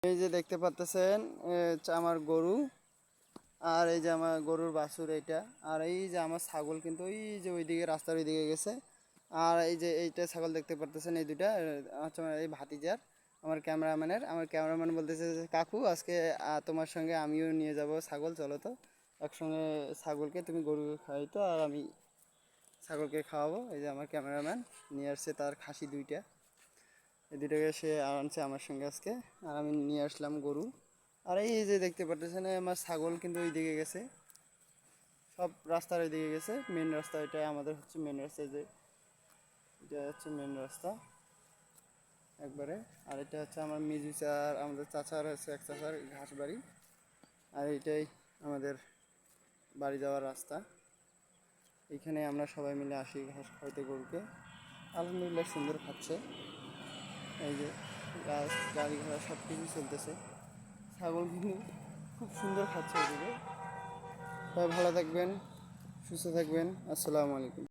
এই যে দেখতে পাচ্ছেন আমার গরু, আর এই যে আমার গরুর বাছুর এইটা, আর এই যে আমার ছাগল কিন্তু ওই যে ওইদিকে রাস্তার ওইদিকে গেছে। আর এই যে এইটা ছাগল দেখতে পারতেছেন, এই দুইটা হচ্ছে আমার এই ভাতিজার, আমার ক্যামেরাম্যান বলতেছে যে, কাকু আজকে তোমার সঙ্গে আমিও নিয়ে যাব ছাগল, চলো তো একসঙ্গে ছাগলকে, তুমি গরু খাওয়াইতো আর আমি ছাগলকে খাওয়াবো। এই যে আমার ক্যামেরাম্যান নিয়ে আসছে তার খাসি দুইটা, এই দুটোকে সে আনছে আমার সঙ্গে আজকে, আর আমি নিয়ে আসলাম গরু। আর এই যে দেখতে পারতেছেন আমার ছাগল কিন্তু ওই দিকে গেছে, সব রাস্তার ওই দিকে গেছে। মেন রাস্তা এটা আমাদের হচ্ছে মেন রাস্তা, যে এটা হচ্ছে মেন রাস্তা একবারে। আর এটা হচ্ছে আমার মিজু চার, আমাদের চাচার হচ্ছে এক চাচার ঘাস বাড়ি, আর এইটাই আমাদের বাড়ি যাওয়ার রাস্তা। এইখানে আমরা সবাই মিলে আসি ঘাস খাইতে গরুকে। আলহামদুলিল্লাহ সুন্দর খাচ্ছে, এই যে গাছ গাড়ি ঘোড়া সব কিছু চলতেছে। ছাগল কিন্তু খুব সুন্দর খাচ্ছে এদিকে। সবাই ভালো থাকবেন, সুস্থ থাকবেন। আসসালামু আলাইকুম।